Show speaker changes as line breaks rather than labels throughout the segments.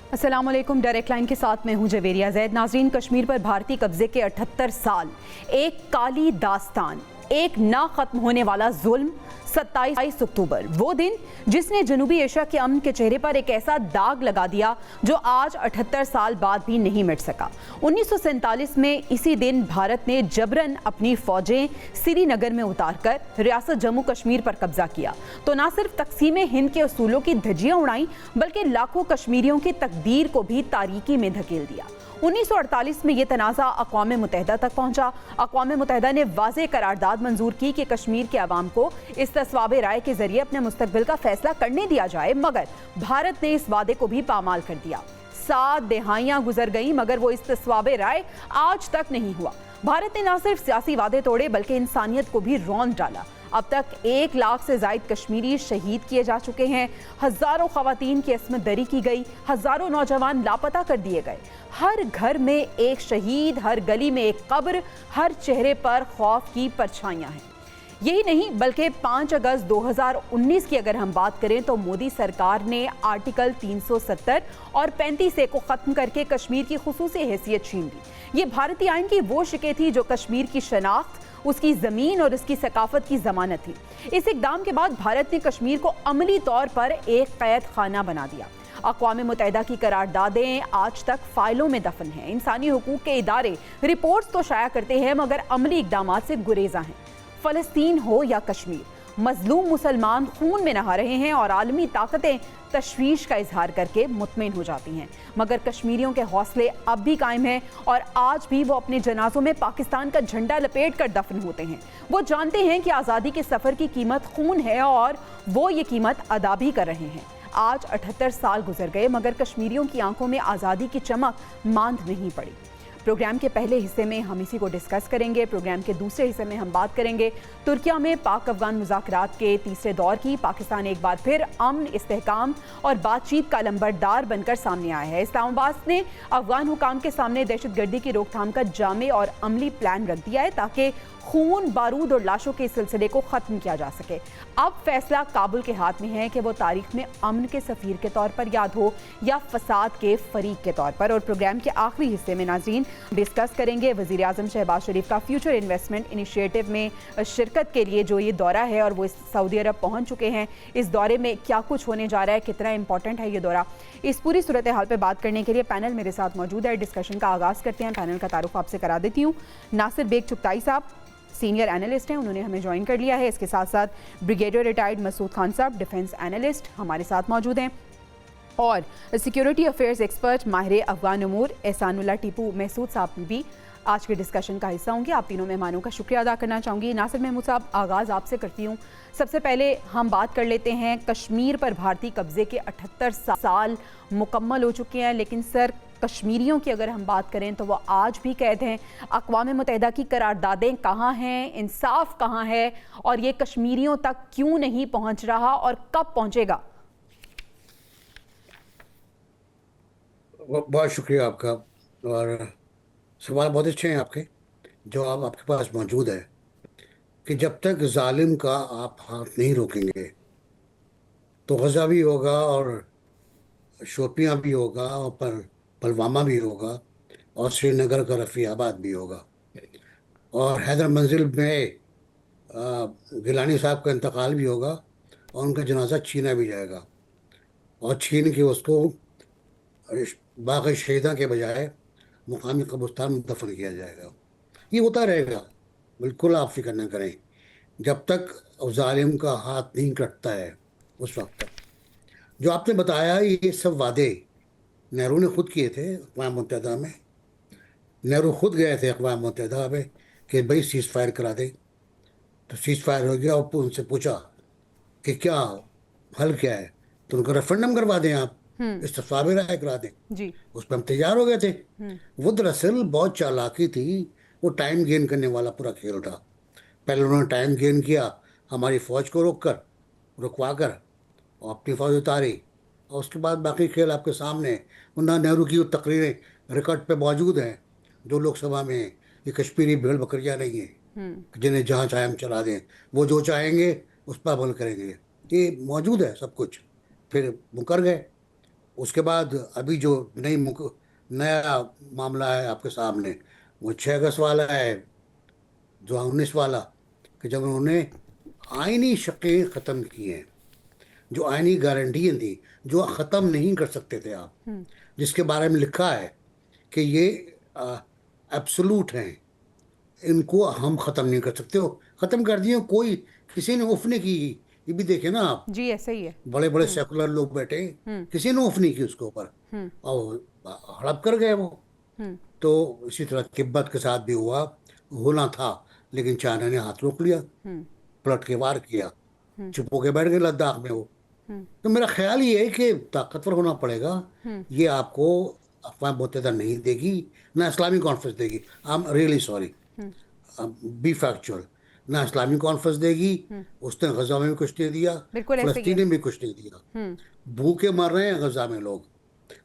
अस्सलाम वालेकुम। Direct line के साथ मैं हूं जवेरिया जैद। नाज़रीन, कश्मीर पर भारतीय कब्जे के 78 साल, एक काली दास्तान, एक ना खत्म होने वाला जुल्म। 27 अक्टूबर वो दिन जिसने जनूबी एशिया के अमन के चेहरे पर एक ऐसा दाग लगा दिया जो आज 78 साल बाद भी नहीं मिट सका। 1947 में इसी दिन भारत ने जबरन अपनी फौजें श्रीनगर में उतारकर रियासत जम्मू कश्मीर पर कब्जा किया तो न सिर्फ तकसीम हिंद के असूलों की धज्जियां उड़ाई बल्कि लाखों कश्मीरियों की तकदीर को भी तारीकी में धकेल दिया। 1948 में यह तनाज़ा अक़वाम मुत्तहिदा तक पहुंचा। अक़वाम मुत्तहिदा ने वाज़ेह करारदाद मंजूर की कि कश्मीर के अवाम को इस तस्वाबे राय के जरिए अपने मुस्तकबिल का फैसला करने दिया जाए, मगर भारत ने इस वादे को भी पामाल कर दिया। 7 दहाइयां गुजर गई मगर वो इस तस्वाबे राय आज तक नहीं हुआ। भारत ने न सिर्फ सियासी वादे तोड़े बल्कि इंसानियत को भी रौंद डाला। अब तक 1 लाख से जायद कश्मीरी शहीद किए जा चुके हैं, हजारों खवातीन की अस्मत दरी की गई, हजारों नौजवान लापता कर दिए गए। हर घर में एक शहीद, हर गली में एक कब्र, हर चेहरे पर खौफ की परछाइयां हैं। यही नहीं बल्कि 5 अगस्त 2019 की अगर हम बात करें तो मोदी सरकार ने आर्टिकल 370 और 35A को ख़त्म करके कश्मीर की खुसूसी हैसियत छीन ली। ये भारतीय आइन की वो शिकें थी जो कश्मीर की शनाख्त, उसकी ज़मीन और उसकी सकाफत की ज़मानत थी। इस इक़दाम के बाद भारत ने कश्मीर को अमली तौर पर एक कैद खाना बना दिया। अक़वाम मुत्तहिदा की करारदादें आज तक फाइलों में दफन हैं। इंसानी हुकूक के इदारे रिपोर्ट्स तो शाया करते हैं मगर अमली इक़दामात से गुरेज़ा हैं। फ़लस्तीन हो या कश्मीर, मजलूम मुसलमान खून में नहा रहे हैं और आलमी ताकतें तशवीश का इजहार करके मुतमिन हो जाती हैं, मगर कश्मीरियों के हौसले अब भी कायम हैं और आज भी वो अपने जनाजों में पाकिस्तान का झंडा लपेट कर दफन होते हैं। वो जानते हैं कि आज़ादी के सफ़र की कीमत खून है और वो ये कीमत अदा भी कर रहे हैं। आज 78 साल गुजर गए मगर कश्मीरियों की आंखों में आज़ादी की चमक मांद नहीं पड़ी। प्रोग्राम के पहले हिस्से में हम इसी को डिस्कस करेंगे। प्रोग्राम के दूसरे हिस्से में हम बात करेंगे तुर्किया में पाक अफगान मुज़ाकरात के तीसरे दौर की। पाकिस्तान एक बार फिर अमन, इस्तेहकाम और बातचीत का लंबरदार बनकर सामने आया है। इस्लामाबाद ने अफगान हुकाम के सामने दहशतगर्दी की रोकथाम का जामे और अमली प्लान रख दिया है ताकि खून, बारूद और लाशों के सिलसिले को ख़त्म किया जा सके। अब फैसला काबुल के हाथ में है कि वो तारीख में अमन के सफ़ीर के तौर पर याद हो या फसाद के फरीक के तौर पर। और प्रोग्राम के आखिरी हिस्से में नाज़रीन डिस्कस करेंगे वज़ीर आज़म शहबाज शरीफ का फ्यूचर इन्वेस्टमेंट इनिशिएटिव में शिरकत के लिए जो ये दौरा है और वो सऊदी अरब पहुँच चुके हैं। इस दौरे में क्या कुछ होने जा रहा है, कितना इंपॉर्टेंट है ये दौरा, इस पूरी सूरत हाल पर बात करने के लिए पैनल मेरे साथ मौजूद है। डिस्कशन का आगाज़ करते हैं। पैनल का तारुफ आपसे करा देती हूँ। नासिर बेग चुगताई साहब सीनियर एनालिस्ट हैं, उन्होंने हमें ज्वाइन कर लिया है। इसके साथ साथ ब्रिगेडियर रिटायर्ड मसूद खान साहब डिफेंस एनालिस्ट हमारे साथ मौजूद हैं और सिक्योरिटी अफेयर्स एक्सपर्ट माहिर अफगान उमूर एहसानुल्लाह टीपू महसूद साहब भी आज के डिस्कशन का हिस्सा होंगे। आप तीनों मेहमानों का शुक्रिया अदा करना चाहूँगी। नासिर महमूद साहब, आगाज़ आपसे करती हूँ। सबसे पहले हम बात कर लेते हैं कश्मीर पर भारतीय कब्जे के 78 साल मुकम्मल हो चुके हैं, लेकिन सर कश्मीरियों की अगर हम बात करें तो वो आज भी कैद हैं। अक़वाम मुत्तहिदा की करारदादें कहाँ हैं, इंसाफ कहाँ है और ये कश्मीरियों तक क्यों नहीं पहुँच रहा और कब पहुँचेगा?
बहुत शुक्रिया आपका और सवाल बहुत अच्छे हैं आपके। जवाब आपके पास मौजूद है कि जब तक जालिम का आप हाथ नहीं रोकेंगे तो गज़ा भी होगा और शोपियाँ भी होगा और पुलवामा भी होगा और श्रीनगर का रफ़ीआबाद भी होगा और हैदर मंजिल में गिलानी साहब का इंतकाल भी होगा और उनका जनाजा छीना भी जाएगा और छीन के उसको बाक़ी शहीदा के बजाय मुकामी कब्रिस्तान में दफन किया जाएगा। ये होता रहेगा, बिल्कुल आप फिक्र न करें। जब तक जालिम का हाथ नहीं कटता है उस वक्त तक। जो आपने बताया ये सब वादे नेहरू ने खुद किए थे अक़वाम मुत्तहिदा में। नेहरू खुद गए थे अक़वाम मुत्तहिदा में कि भाई सीज़ फायर करा दे, तो सीज़ फायर हो गया और उनसे पूछा कि क्या हल क्या है, तो उनका रेफरेंडम करवा दें, आप इस तस्वाबे राय करा दें
जी।
उस पर हम तैयार हो गए थे। वो दरअसल बहुत चालाकी थी, वो टाइम गेन करने वाला पूरा खेल था। पहले उन्होंने टाइम गेन किया हमारी फ़ौज को रुकवा कर और अपनी फ़ौज उतारी और उसके बाद बाकी खेल आपके सामने। उन्ना नेहरू की तकरीरें रिकॉर्ड पे मौजूद हैं जो लोकसभा में, ये कश्मीरी भेड़ बकरियाँ नहीं हैं जिन्हें जहाँ चाहे हम चला दें, वो जो चाहेंगे उस पर अमल करेंगे, ये मौजूद है सब कुछ। फिर मुकर गए। उसके बाद अभी जो नया मामला है आपके सामने, वो 6 अगस्त वाला है, जो 19 वाला, कि जब उन्होंने आईनी शकें ख़त्म की हैं, जो आईनी गारंटियाँ थी, जो ख़त्म नहीं कर सकते थे आप, जिसके बारे में लिखा है कि ये एब्सोलूट हैं, इनको हम ख़त्म नहीं कर सकते, हो ख़त्म कर दिए। कोई किसी ने उफ नहीं की। ये भी देखे ना आप,
जी ऐसे ही है।
बड़े बड़े सेकुलर लोग बैठे, किसी ने उफ नहीं की उसके ऊपर, और हड़प कर गए वो। तो इसी तरह तिब्बत के साथ भी होना था, लेकिन चाइना ने हाथ रोक लिया, पलट के वार किया, चुप होके बैठ गए लद्दाख में वो। तो मेरा ख्याल ये है कि ताकतवर होना पड़ेगा। ये आपको अफवाह मुत्तहिदा नहीं देगी, ना इस्लामी कॉन्फ्रेंस देगी। I am really sorry, be factual. ना इस्लामी कॉन्फ्रेंस देगी, उसने गजा में भी कुछ नहीं दिया,
बिल्कुल ऐसे ही
फलस्तीन
है।
में भी कुछ नहीं दिया। भूखे मर रहे हैं गजा में लोग,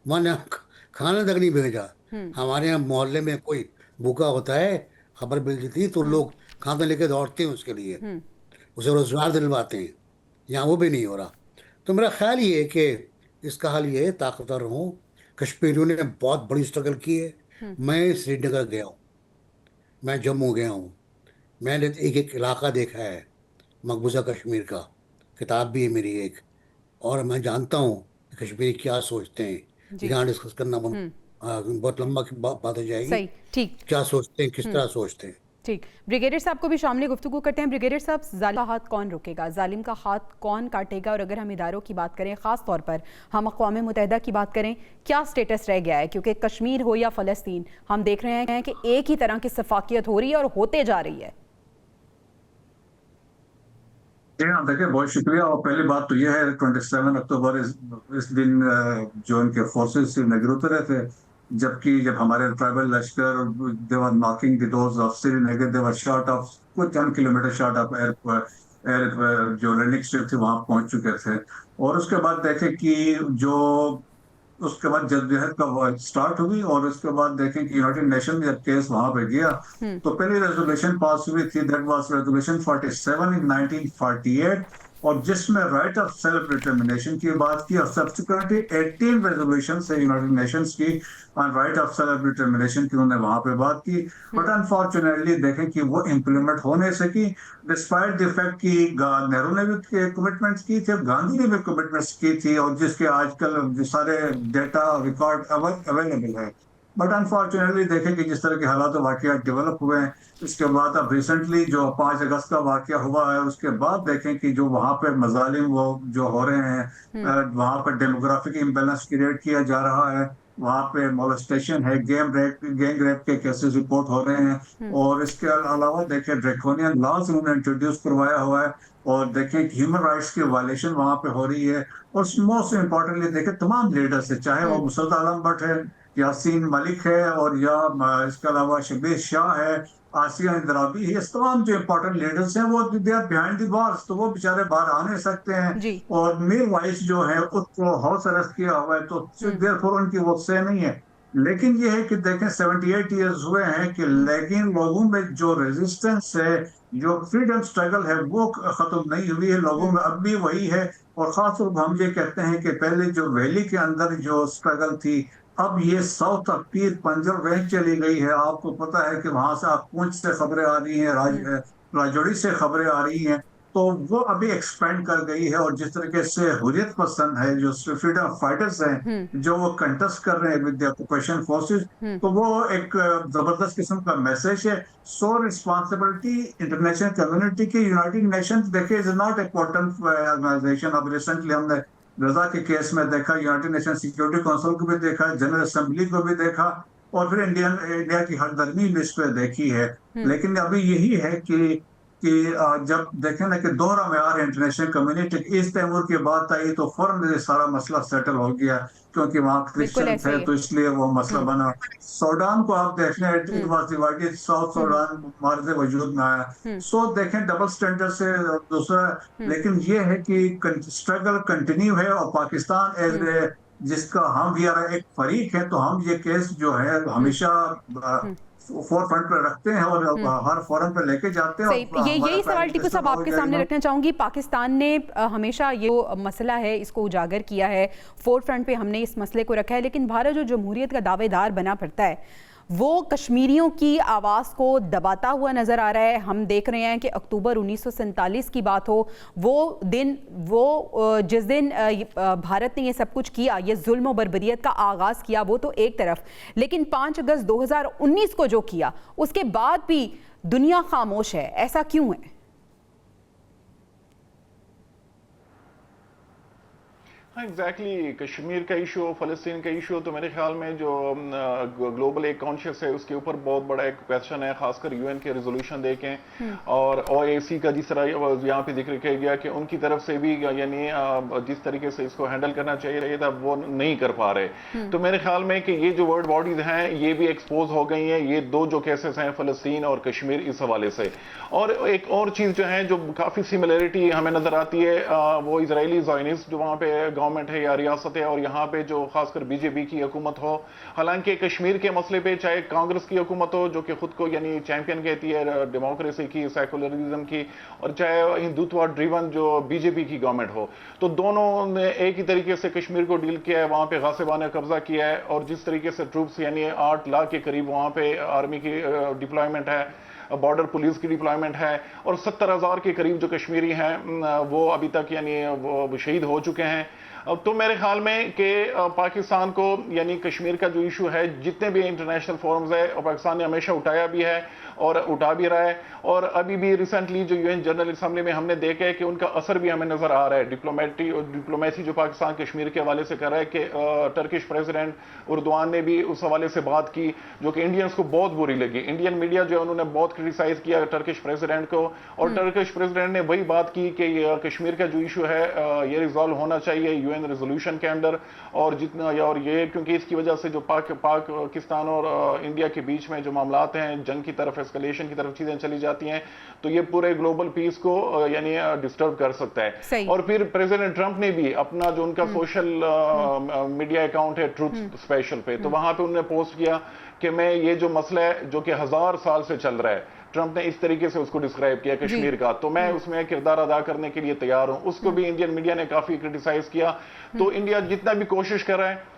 वहाँ यहाँ खाना तक नहीं भेजा। हमारे यहाँ मोहल्ले में कोई भूखा होता है, खबर मिल जाती है तो लोग खाना लेके दौड़ते हैं उसके लिए, उसे रोजगार दिलवाते हैं। यहाँ वो भी नहीं हो रहा। तो मेरा ख्याल ये है कि इसका हल ये है, ताकतवर हों। कश्मीरियों ने बहुत बड़ी स्ट्रगल की है। मैं श्रीनगर गया हूँ, मैं जम्मू गया हूँ, मैंने एक एक इलाका देखा है मकबूजा कश्मीर का। किताब भी है मेरी एक, और मैं जानता हूँ कि कश्मीरी क्या सोचते हैं।
जी।
यहाँ डिस्कस करना बहुत लंबा की बात हो जाएगी।
सही, ठीक।
क्या सोचते हैं, किस तरह सोचते हैं।
ठीक, ब्रिगेडियर साहब को भी शामिल गुफ्तगू करते हैं। ब्रिगेडियर साहब, जालिम का हाथ कौन रोकेगा, जालिम का हाथ कौन काटेगा? और अगर हम इदारों की बात करें, ख़ास तौर पर हम अक़वाम मुत्तहिदा की बात करें, क्या स्टेटस रह गया है? क्योंकि कश्मीर हो या फ़लस्तीन, हम देख रहे हैं कि एक ही तरह की सफाकियत हो रही है और होते जा रही है।
जी हाँ, देखिए बहुत शुक्रिया। और पहली बात तो यह है 27 अक्टूबर इस दिन जो इनके फोर्सेस श्रीनगर उतरे थे, जबकि जब हमारे ट्राइबल लश्कर they were knocking the doors of Srinagar, they were short of कुछ 10 किलोमीटर शॉर्ट ऑफ एयर जो लैंडिंग स्ट्रिप थी वहां पहुंच चुके थे। और उसके बाद देखें कि जो उसके बाद जद्दोजहद का स्टार्ट हुई, और उसके बाद देखें कि यूनाइटेड नेशन में जब केस वहां पे गया तो पहली रेजोल्यूशन पास हुई थी, दैट वाज रेजोल्यूशन 47 इन 1948, और जिसमें राइट ऑफ सेल्फ डिटर्मिनेशन की बात की, और सब्सिक्वेंटली 18 रेजोल्यूशन से यूनाइटेड नेशंस की on right of self determination की उन्होंने वहां पे बात की। बट अनफॉर्चुनेटली देखें कि वो इम्प्लीमेंट हो नहीं सकी, डिस्पाइट द फैक्ट कि नेहरू ने भी कमिटमेंट्स की थी, गांधी ने भी कमिटमेंट्स की थी, और जिसके आजकल जो सारे डेटा रिकॉर्ड अवेलेबल है। बट अनफॉर्चुनेटली देखें कि जिस तरह के हालात वाकया डेवलप हुए हैं, इसके बाद अब रिसेंटली जो 5 अगस्त का वाकया हुआ है, उसके बाद देखें कि जो वहां पे मजालिम वो जो हो रहे हैं, वहां पर डेमोग्राफिक इम्बेलेंस क्रिएट किया जा रहा है, वहां पे मोलेस्टेशन है, गैंग रेप के केसेस रिपोर्ट हो रहे हैं, और इसके अलावा देखें ड्रैकोनियन लॉज उन्होंने इंट्रोड्यूस करवाया हुआ है, और देखें कि ह्यूमन राइट्स की वायलेशन वहां पे हो रही है। और मोस्ट इम्पोर्टेंटली देखें तमाम लीडर्स है, चाहे वो मुसद्द आलम भट्ट है, यासीन मलिक है, और या इसके अलावा शबीर शाह है, आसिया इंदिराबी है, इस तमाम जो इम्पोर्टेंट लीडर्स हैं वो they are behind the bars, तो वो बेचारे बाहर आ नहीं सकते हैं।
जी।
और मीर वाइस जो है उसको हाउस अरेस्ट किया हुआ है, तो देयरफॉर उनकी वो से नहीं है। लेकिन ये है कि देखें 78 ईयर्स हुए हैं कि लेकिन लोगों में जो रेजिस्टेंस है, जो फ्रीडम स्ट्रगल है, वो खत्म नहीं हुई है, लोगों में अब भी वही है। और खासतौर पर हम ये कहते हैं कि पहले जो वैली के अंदर जो स्ट्रगल थी, अब ये साउथ तक पीर पंजल रेंज चली गई है। आपको पता है कि वहां से आप पुंछ से खबरें आ रही हैं, राजौरी से खबरें आ रही हैं, तो वो अभी एक्सपेंड कर गई है। और जिस तरीके से हुर्रियत पसंद है, जो फ्रीडम फाइटर्स हैं, जो वो कंटेस्ट कर रहे हैं विद द ऑक्यूपेशन फोर्सेस, तो वो एक जबरदस्त किस्म का मैसेज है। सो रिस्पॉन्सिबिलिटी इंटरनेशनल कम्युनिटी की, यूनाइटेड नेशंस देखिए is not a potent organisation. अब रिसेंटली हमने रजा के केस में देखा, यूनाइटेड नेशन सिक्योरिटी काउंसिल को भी देखा, जनरल असेंबली को भी देखा, और फिर इंडिया की हरदर्मी लिस्ट पे देखी है। लेकिन अभी यही है कि जब देखें ना कि दोहरा मेयार इंटरनेशनल कम्युनिटी, इस तैमूर की बात आई तो फौरन ये सारा मसला सेटल हो गया, क्योंकि वहाँ क्रिश्चियन थे तो इसलिए वो मसला बना। सूडान को आप देख लें, it was divided, south Sudan मार्ज वजूद में आया। सो देखें डबल स्टैंडर्ड से दूसरा, लेकिन ये है कि स्ट्रगल कंटिन्यू है, और पाकिस्तान एज ए जिसका हम भी एक फरीक है, तो हम ये केस जो है हमेशा फोर फ्रंट पे रखते हैं और हर फोरम पे लेके जाते हैं।
सही, ये यही सवाल टीपू साहब आपके सामने रखना चाहूंगी। पाकिस्तान ने हमेशा ये मसला है इसको उजागर किया है, फोर फ्रंट पे हमने इस मसले को रखा है, लेकिन भारत जो जमहूरियत का दावेदार बना पड़ता है वो कश्मीरियों की आवाज़ को दबाता हुआ नज़र आ रहा है। हम देख रहे हैं कि अक्टूबर 1947 की बात हो, जिस दिन भारत ने ये सब कुछ किया, ये जुल्म और बर्बरियत का आगाज़ किया, वो तो एक तरफ, लेकिन 5 अगस्त 2019 को जो किया उसके बाद भी दुनिया खामोश है। ऐसा क्यों है?
हाँ एग्जैक्टली, कश्मीर का इशू, फ़लस्तीन का इशू, तो मेरे ख्याल में जो ग्लोबल एक कॉन्शियस है उसके ऊपर बहुत बड़ा एक क्वेश्चन है, खासकर यूएन के रेजोल्यूशन देखें और ओआईसी का जिस तरह यहाँ पे जिक्र किया गया कि उनकी तरफ से भी यानी जिस तरीके से इसको हैंडल करना चाहिए था वो नहीं कर पा रहे। तो मेरे ख्याल में कि ये जो वर्ल्ड बॉडीज हैं ये भी एक्सपोज हो गई हैं, ये दो जो केसेस हैं फ़लस्तीन और कश्मीर, इस हवाले से। और एक और चीज़ जो है जो काफ़ी सिमिलरिटी हमें नज़र आती है वो इजरायली ज़ायनिस्ट जो वहाँ पे गवर्नमेंट है या रियासत है और यहाँ पे जो खासकर बीजेपी की हुकूमत हो। हालांकि कश्मीर के मसले पे चाहे कांग्रेस की हुकूमत हो जो कि खुद को यानी चैंपियन कहती है डेमोक्रेसी की, सेकुलरिज्म की, और चाहे हिंदुत्व ड्रिवन जो बीजेपी की गवर्नमेंट हो, तो दोनों ने एक ही तरीके से कश्मीर को डील किया है। वहाँ पे गासिबाना कब्जा किया है और जिस तरीके से ट्रूप्स यानी 8 लाख के करीब वहाँ पे आर्मी की डिप्लॉयमेंट है, बॉर्डर पुलिस की डिप्लॉयमेंट है और 70,000 के करीब जो कश्मीरी हैं वो अभी तक यानी वो शहीद हो चुके हैं। तो मेरे ख्याल में कि पाकिस्तान को यानी कश्मीर का जो इशू है जितने भी इंटरनेशनल फोरम्स है और पाकिस्तान ने हमेशा उठाया भी है और उठा भी रहा है, और अभी भी रिसेंटली जो यूएन जनरल असेंबली में हमने देखा है कि उनका असर भी हमें नजर आ रहा है। डिप्लोमेसी जो पाकिस्तान कश्मीर के हवाले से कर रहा है कि टर्किश प्रेसिडेंट उर्दवान ने भी उस हवाले से बात की जो कि इंडियंस को बहुत बुरी लगी। इंडियन मीडिया जो है उन्होंने बहुत क्रिटिसाइज किया टर्किश प्रेसिडेंट को, और टर्किश प्रेसिडेंट ने वही बात की कि कश्मीर का जो इशू है ये रिजॉल्व होना चाहिए यूएन रेजोल्यूशन के अंदर, और जितना और ये क्योंकि इसकी वजह से जो पाकिस्तान और इंडिया के बीच में जो मामलात हैं जंग की तरफ, एस्केलेशन की तरफ चीजें चली जाती हैं, तो ये पूरे ग्लोबल पीस को यानी डिस्टर्ब कर सकता है। और फिर प्रेसिडेंट ट्रंप ने भी अपना जो उनका सोशल मीडिया अकाउंट है ट्रूथ स्पेशल पे, तो वहां पे उन्होंने पोस्ट किया कि मैं ये जो मसला है जो कि 1000 साल से चल रहा है, ट्रंप ने इस तरीके से उसको डिस्क्राइब किया कश्मीर का, तो मैं उसमें किरदार अदा करने के लिए तैयार हूं। उसको भी इंडियन मीडिया ने काफी क्रिटिसाइज किया। तो इंडिया जितना भी कोशिश कर रहा है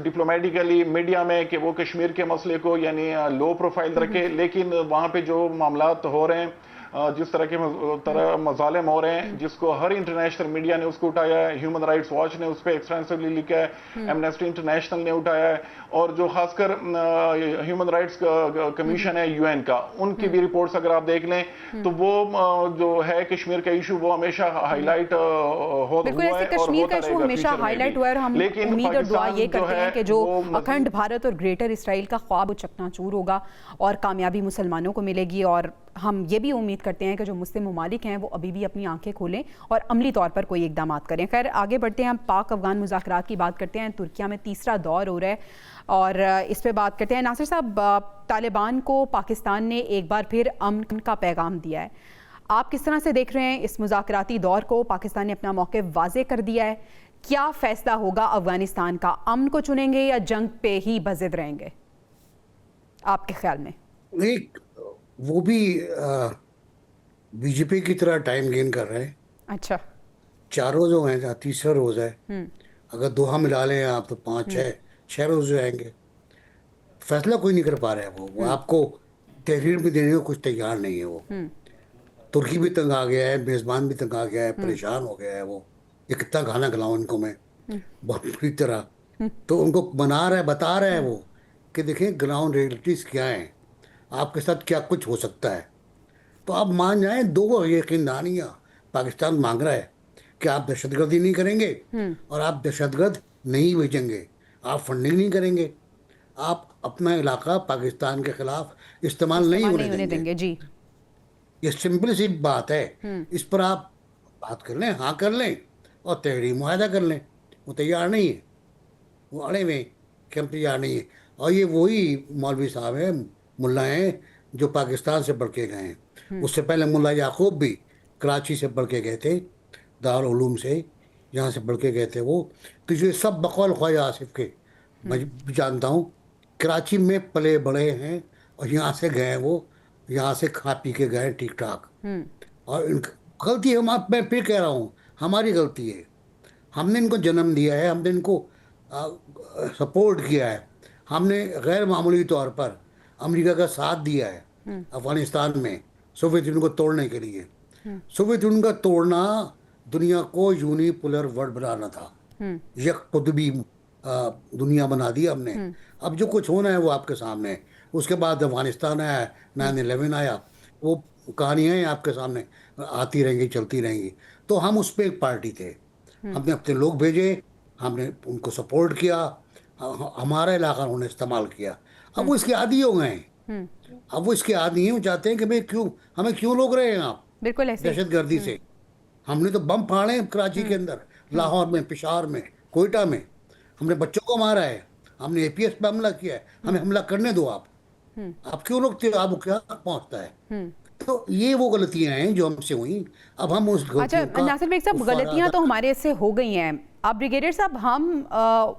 डिप्लोमेटिकली मीडिया में कि वो कश्मीर के मसले को यानी लो प्रोफाइल रखे, लेकिन वहां पे जो मामलात हो रहे हैं, जिस तरह के मजालिम हो रहे हैं, जिसको हर इंटरनेशनल मीडिया ने उसको उठाया है, ह्यूमन राइट्स वॉच ने उस पर एक्सटेंसिवली लिखा है, एमनेस्टी इंटरनेशनल ने उठाया है, और जो खासकर ह्यूमन राइट्स कमीशन है यूएन का, उनकी भी रिपोर्ट्स अगर आप देख लें तो वो जो है कश्मीर का इशू वो हमेशा हाईलाइट
बिल्कुल ऐसे कश्मीर का इशू हमेशा हाईलाइट हुआ है। हम उम्मीद और दुआ ये करते हैं कि जो अखंड भारत और ग्रेटर इसराइल का ख्वाब चकनाचूर होगा और कामयाबी मुसलमानों को मिलेगी, और हम ये भी उम्मीद करते हैं कि जो मुस्लिम ममालिक हैं वो अभी भी अपनी आंखें खोलें और अमली तौर पर कोई इकदाम करें। खैर आगे बढ़ते हैं, हम पाक अफगान मुज़ाकरात की बात करते हैं। तुर्किया में तीसरा दौर हो रहा है और इस पे बात करते हैं। नासिर साहब, तालिबान को पाकिस्तान ने एक बार फिर अमन का पैगाम दिया है, आप किस तरह से देख रहे हैं इस मुज़ाकराती दौर को? पाकिस्तान ने अपना मौक़िफ़ वाज़े कर दिया है, क्या फैसला होगा अफगानिस्तान का? अमन को चुनेंगे या जंग पे ही बज़िद रहेंगे आपके ख्याल में?
नहीं, वो भी बीजेपी की तरह टाइम गेन कर रहे हैं।
अच्छा,
4 रोज हो गए, तीसरा रोज है, अगर दोहा मिला लें आप तो 5-6 रोज जो आएंगे। फैसला कोई नहीं कर पा रहा है। वो आपको तहरीर भी देने को कुछ तैयार नहीं है। वो तुर्की भी तंग आ गया है, मेजबान भी तंग आ गया है, परेशान हो गया है। वो ये कितना खाना खिलाऊं इनको मैं बहुत बुरी तरह, तो उनको बना रहा है, बता रहा है वो कि देखें ग्राउंड रियलिटीज क्या है, आपके साथ क्या कुछ हो सकता है। तो आप मान जाए, 2 यकीनदानियाँ पाकिस्तान मांग रहा है कि आप दहशतगर्दी नहीं करेंगे और आप दहशतगर्द नहीं भेजेंगे, आप फंडिंग नहीं करेंगे, आप अपना इलाका पाकिस्तान के खिलाफ इस्तेमाल नहीं होने देंगे।
जी,
ये सिंपल सी बात है। इस पर आप बात कर लें, हाँ कर लें और तहरीर मुआहदा कर लें। वो तैयार नहीं है, वो अड़े हुए कि हम तैयार नहीं है। और ये वही मौलवी साहब हैं, मुल्ला हैं जो पाकिस्तान से बढ़ के गए हैं। उससे पहले मुल्ला याकूब भी कराची से बढ़ के गए थे, दारुल उलूम से, यहाँ से बढ़ के गए थे वो। तो ये सब बकौल ख्वाजा आसिफ के मैं जानता हूँ, कराची में पले बड़े हैं, और यहाँ से गए वो, यहाँ से खा पी के गए ठीक ठाक। और गलती मैं फिर कह रहा हूँ, हमारी गलती है। हमने इनको जन्म दिया है, हमने इनको सपोर्ट किया है, हमने गैर मामूली तौर पर अमेरिका का साथ दिया है अफगानिस्तान में सोवियत यूनियन को तोड़ने के लिए। सोवियत यूनियन का तोड़ना दुनिया को यूनिपोलर वर्ल्ड बनाना था, एक कुतुबी दुनिया बना दी हमने। अब जो कुछ होना है वो आपके सामने है। उसके बाद अफगानिस्तान आया, 9/11 आया, वो कहानियाँ आपके सामने आती रहेंगी, चलती रहेंगी। तो हम उस पर एक पार्टी थे, हमने अपने लोग भेजे, हमने उनको सपोर्ट किया, हमारा इलाका उन्होंने इस्तेमाल किया। अब वो इसके आदी हो गए हैं, अब वो इसके आदी हैं, वो चाहते हैं कि भाई हमें क्यों रोक रहे हैं आप
बिल्कुल ऐसे
दहशत गर्दी से। हमने तो बम फाड़े हैं कराची के अंदर, लाहौर में, पेशावर में, कोयटा में, हमने बच्चों को मारा है, हमने एपीएस पे हमला किया है। हमें हमला करने दो आप क्यों रोकते हो, आपको क्या पहुंचता है। तो ये वो गलतियां हैं जो हमसे हुई। अब हम उस
अच्छा नासिर बेग साहब, गलतियां तो हमारे से हो गई हैं। अब ब्रिगेडियर साहब, हम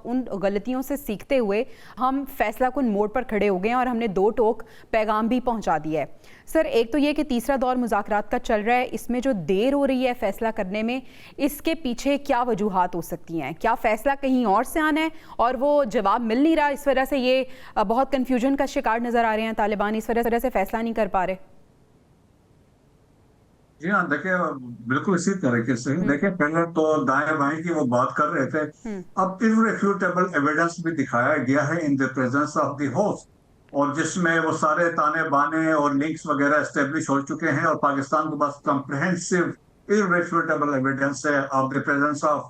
उन गलतियों से सीखते हुए हम फैसला कुन मोड़ पर खड़े हो गए हैं और हमने 2 टोक पैगाम भी पहुंचा दिया है। सर, एक तो ये कि तीसरा दौर मुज़ाकरात का चल रहा है, इसमें जो देर हो रही है फैसला करने में, इसके पीछे क्या वजूहात हो सकती हैं? क्या फैसला कहीं और से आना है और वो जवाब मिल नहीं रहा, इस वजह से ये बहुत कन्फ्यूजन का शिकार नज़र आ रहे हैं तालिबान, इस वजह से फैसला नहीं कर पा रहे?
जी हाँ, देखिए बिल्कुल इसी तरीके से। देखिए पहले तो दाएं बाएं की वो बात कर रहे थे, अब इररिफ्यूटेबल एविडेंस भी दिखाया गया है in the presence of the host, और जिसमें वो सारे ताने बाने और लिंक्स वगैरह एस्टेब्लिश हो चुके हैं, और पाकिस्तान के पास कम्प्रिहेंसिव इररिफ्यूटेबल एविडेंस है ऑफ द प्रेजेंस ऑफ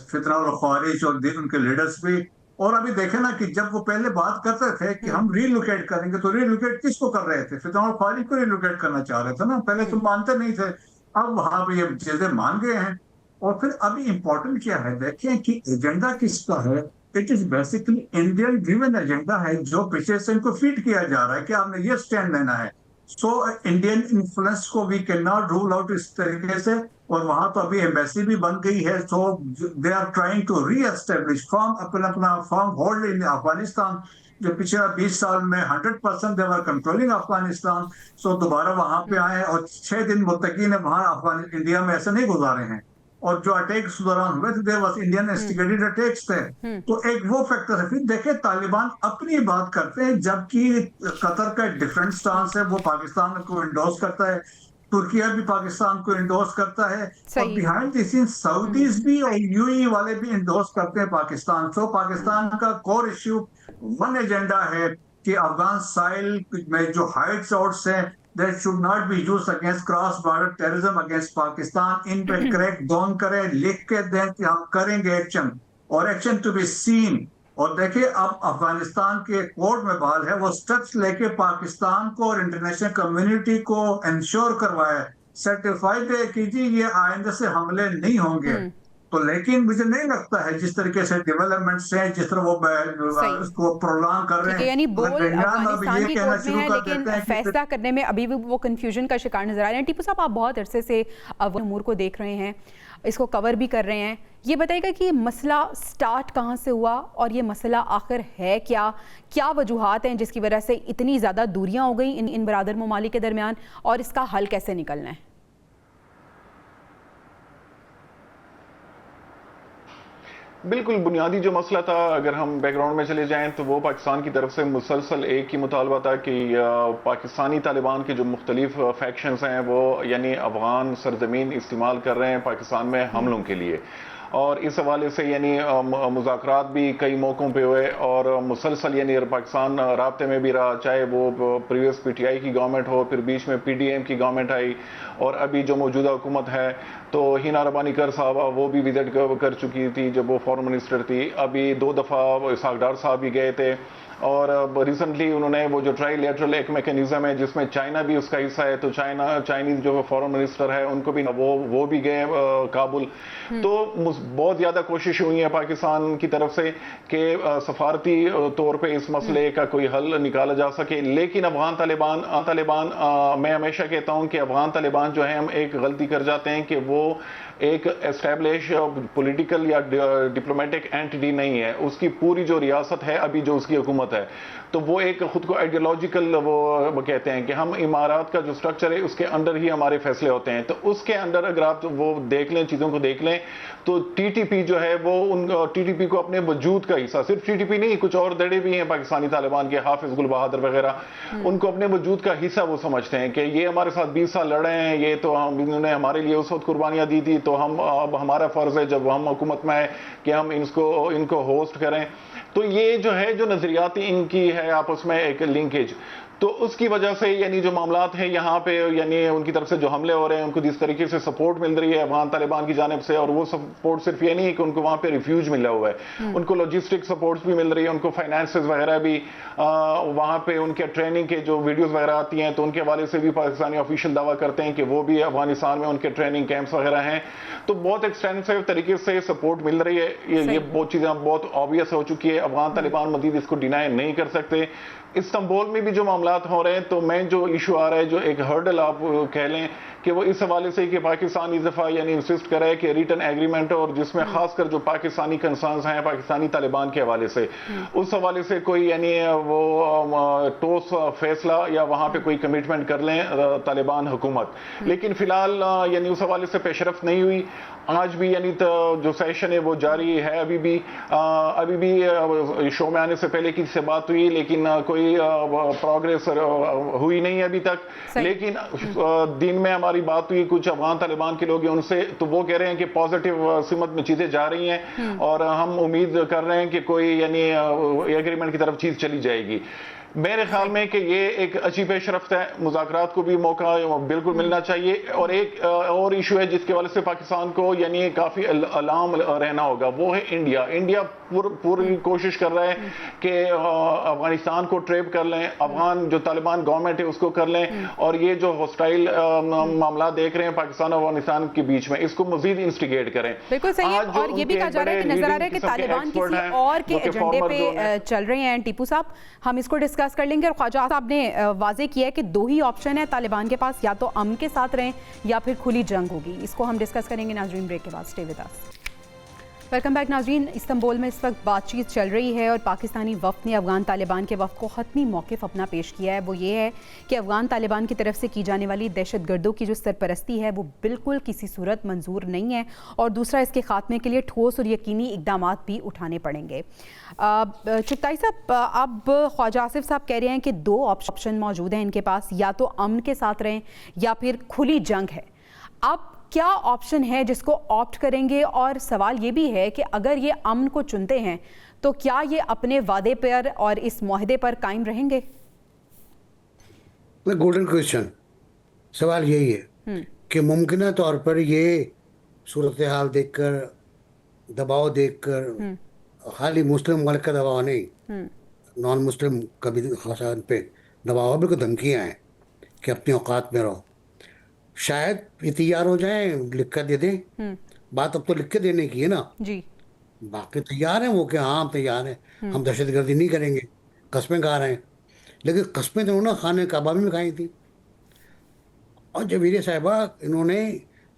फितना और ख्वारिज और उनके लीडर्स भी। और अभी देखे ना कि जब वो पहले बात करते थे कि हम रीलोकेट करेंगे, तो रीलोकेट किसको कर रहे थे? फितौर ख्वारिज को रीलोकेट करना चाह रहे थे ना, पहले तो मानते नहीं थे। अब वहां पे ये चीजें मान गए हैं। और फिर अभी इंपॉर्टेंट क्या है, देखें कि एजेंडा किसका है। It is basically Indian driven agenda है, जो पीछे से इनको फीड किया जा रहा है कि आपने ये स्टैंड लेना है। सो इंडियन इन्फ्लुएंस को we can not rule out इस तरीके से। और वहां तो अभी एम्बेसी भी बन गई है, so they are trying to reestablish firm अपना फर्म होल्ड इन अफगानिस्तान। जो पिछले 20 साल में 100% दे वर कंट्रोलिंग अफगानिस्तान, सो दोबारा वहां पे आए, और 6 दिन मुत्तकी ने वहां इंडिया में ऐसे नहीं गुजारे हैं। और जो अटैक्स दौरान हुए थे, there was Indian instigated attacks थे। तो एक वो फैक्टर है। फिर देखे तालिबान अपनी बात करते हैं, जबकि कतर का एक डिफरेंट स्टांस है, वो पाकिस्तान को इंडोर्स करता है, तुर्किया भी पाकिस्तान को इंडोर्स करता है, और बिहाइंड द सीन सऊदीज भी और यूएई वाले भी इंडोर्स करते हैं पाकिस्तान। सो पाकिस्तान का कोर इश्यू वन एजेंडा है कि अफगान साइल में जो हाइट्स आउट्स हैं, that should not be used against cross border terrorism against Pakistan. इन पे क्रैक डाउन करें, लिख के दें कि हम करेंगे एक्शन, और एक्शन टू बी सीन। और देखिए अब अफगानिस्तान के कोर्ट में बहाल है, वो स्टेप्स लेके पाकिस्तान को और इंटरनेशनल कम्युनिटी को इंश्योर करवाए, सर्टिफाइड कीजिए ये आइंदा से हमले नहीं होंगे। तो लेकिन मुझे नहीं लगता है जिस तरीके से डेवलपमेंट्स हैं, जिस तरह वो उसको प्रोलॉन्ग कर रहे हैं,
यानी बोल अफगानिस्तान की कोर्ट में है, लेकिन फैसला करने में अभी भी वो कंफ्यूजन का शिकार नजर आ रहे हैं। टीपू साहब, आप बहुत अरसे से अमूर को देख रहे हैं, इसको कवर भी कर रहे हैं, ये बताइएगा कि मसला स्टार्ट कहाँ से हुआ और ये मसला आखिर है क्या? क्या वजूहात हैं जिसकी वजह से इतनी ज़्यादा दूरियां हो गई इन बरादर ममालिक के दरमियान, और इसका हल कैसे निकलना है?
बिल्कुल बुनियादी जो मसला था, अगर हम बैकग्राउंड में चले जाएं तो वो पाकिस्तान की तरफ से मुसलसल एक ही मुतालबा था कि पाकिस्तानी तालिबान के जो मुख्तलिफ फैक्शंस हैं वो यानी अफगान सरजमीन इस्तेमाल कर रहे हैं पाकिस्तान में हमलों के लिए। और इस हवाले से यानी मुज़ाकरात भी कई मौक़ों पे हुए और मुसलसल यानी पाकिस्तान राब्ते में भी रहा, चाहे वो प्रीवियस पीटीआई की गवर्नमेंट हो, फिर बीच में पीडीएम की गवर्नमेंट आई, और अभी जो मौजूदा हुकूमत है तो हिना रबानी कर साहब वो भी विजिट कर चुकी थी जब वो फॉरेन मिनिस्टर थी। अभी 2 दफ़ा इसहाक डार साहब भी गए थे, और रिसेंटली उन्होंने वो जो ट्राईलेटरल एक मैकेनिज्म है जिसमें चाइना भी उसका हिस्सा है, तो चाइनीज जो फॉरेन मिनिस्टर है उनको भी वो भी गए काबुल। तो बहुत ज़्यादा कोशिश हुई है पाकिस्तान की तरफ से कि सफारती तौर पे इस मसले का कोई हल निकाला जा सके। लेकिन अफगान तालिबान मैं हमेशा कहता हूं कि अफगान तालिबान जो है, हम एक गलती कर जाते हैं कि वो एक एस्टेब्लिश पॉलिटिकल या डिप्लोमेटिक एंटिटी नहीं है। उसकी पूरी जो रियासत है अभी, जो उसकी हुकूमत है, तो वो एक खुद को आइडियोलॉजिकल वो कहते हैं कि हम इमारात का जो स्ट्रक्चर है उसके अंडर ही हमारे फैसले होते हैं। तो उसके अंडर अगर आप वो देख लें, चीज़ों को देख लें, तो टीटीपी जो है वो उन टीटीपी को अपने वजूद का हिस्सा, सिर्फ टीटीपी नहीं, कुछ और दड़े भी हैं पाकिस्तानी तालिबान के, हाफिज गुल बहादुर वगैरह, उनको अपने वजूद का हिस्सा वो समझते हैं कि ये हमारे साथ 20 साल लड़े हैं, ये तो हम, इन्होंने हमारे लिए उस वक्त कुर्बानियां दी थी, तो हम अब हमारा फर्ज है जब हम हुकूमत में है कि हम इनको होस्ट करें। तो ये जो है, जो नजरियाती इनकी है आपस में एक लिंकेज, तो उसकी वजह से यानी जो मामलात हैं यहाँ पे, यानी उनकी तरफ से जो हमले हो रहे हैं, उनको जिस तरीके से सपोर्ट मिल रही है अफगान तालिबान की जानिब से, और वो सपोर्ट सिर्फ ये नहीं है कि उनको वहाँ पे रिफ्यूज मिला हुआ है, उनको लॉजिस्टिक सपोर्ट्स भी मिल रही है, उनको फाइनेंसेस वगैरह भी, वहाँ पे उनके ट्रेनिंग के जो वीडियोस वगैरह आती हैं तो उनके हवाले से भी पाकिस्तानी ऑफिशियल दावा करते हैं कि वो भी अफगानिस्तान में उनके ट्रेनिंग कैंप्स वगैरह हैं। तो बहुत एक्सटेंसिव तरीके से सपोर्ट मिल रही है। ये बहुत चीज़ें बहुत ऑब्वियस हो चुकी है, अफगान तालिबान मजीद इसको डिनाई नहीं कर सकते। इस्तांबुल में भी जो मामलात हो रहे हैं, तो मैं जो इशू आ रहा है, जो एक हर्डल आप कह लें कि वो इस हवाले से कि पाकिस्तान इस दफ़ा यानी इंसिस्ट कर रहा है कि रिटर्न एग्रीमेंट, और जिसमें खासकर जो पाकिस्तानी कंसर्न्स हैं पाकिस्तानी तालिबान के हवाले से, उस हवाले से कोई यानी वो ठोस फैसला या वहाँ पे कोई कमिटमेंट कर लें तालिबान हुकूमत। लेकिन फिलहाल यानी उस हवाले से पेशरफ नहीं हुई। आज भी यानी तो जो सेशन है वो जारी है, अभी भी शो में आने से पहले किसी से बात हुई, लेकिन कोई प्रोग्रेस हुई नहीं अभी तक। लेकिन दिन में हमारी बात हुई कुछ अफगान तालिबान के लोग हैं उनसे, तो वो कह रहे हैं कि पॉजिटिव सिमत में चीजें जा रही हैं और हम उम्मीद कर रहे हैं कि कोई यानी एग्रीमेंट की तरफ चीज चली जाएगी। मेरे ख्याल में कि ये एक अच्छी पेशरफ्त है, मुज़ाकरात को भी मौका बिल्कुल मिलना चाहिए। और एक और इशू है जिसके वजह से पाकिस्तान को यानी काफ़ी अलार्म रहना होगा, वो है इंडिया पूरी कोशिश कर रहा है कि अफगानिस्तान को ट्रेप कर लें, अफगान जो तालिबान गवर्नमेंट है उसको कर लें, और ये जो हॉस्टाइल मामला देख रहे हैं पाकिस्तान और अफगानिस्तान के बीच में, इसको मजीद इंस्टिगेट करें।
बिल्कुल सही है। और ये भी कहा जा रहा है कि नजर आ रहा है कि तालिबान किसी और के एजेंडे पे चल रहे हैं। टीपू साहब, हम इसको डिस्कस कर लेंगे। और ख्वाजा साहब ने वाजे किया है कि दो ही ऑप्शन है तालिबान के पास, या तो अमन के साथ रहें या फिर खुली जंग होगी। इसको हम डिस्कस करेंगे नाजरीन ब्रेक के बाद। Stay with us. Welcome back नाजरीन। इस्तांबुल में इस वक्त बातचीत चल रही है और पाकिस्तानी वफ़द ने अफगान तालिबान के वफ़द को हतमी मौक़िफ़ अपना पेश किया है। वो ये है कि अफगान तालिबान की तरफ से की जाने वाली दहशत गर्दों की जो सरपरस्ती है वो बिल्कुल किसी सूरत मंजूर नहीं है, और दूसरा इसके खात्मे के लिए ठोस और यकीनी इक़दाम भी उठाने पड़ेंगे। चुगताई साहब, अब ख्वाजा आसिफ साहब कह रहे हैं कि दो ऑप्शन मौजूद हैं इनके पास, या तो अमन के साथ रहें या फिर खुली जंग है। अब क्या ऑप्शन है जिसको ऑप्ट करेंगे? और सवाल ये भी है कि अगर ये अमन को चुनते हैं तो क्या ये अपने वादे पर और इस मुआहदे पर कायम रहेंगे?
गोल्डन क्वेश्चन, सवाल यही है कि मुमकिन तौर पर ये सूरत हाल देखकर, दबाव देखकर, खाली मुस्लिम मुल्क का दबाव नहीं, नॉन मुस्लिम का भी खासान पे दबाव, बिल्कुल धमकियाँ हैं कि अपनी औकात में रहो। शायद ये तैयार हो जाए, लिख कर दे दें। बात अब तो लिख के देने की है ना
जी।
बाकी तैयार हैं वो कि हाँ हम तैयार हैं, हम दहशतगर्दी नहीं करेंगे, कस्में खा रहे हैं। लेकिन कस्में तो उन्होंने खाने काबा में खाई थी, और जवीर साहिबा इन्होंने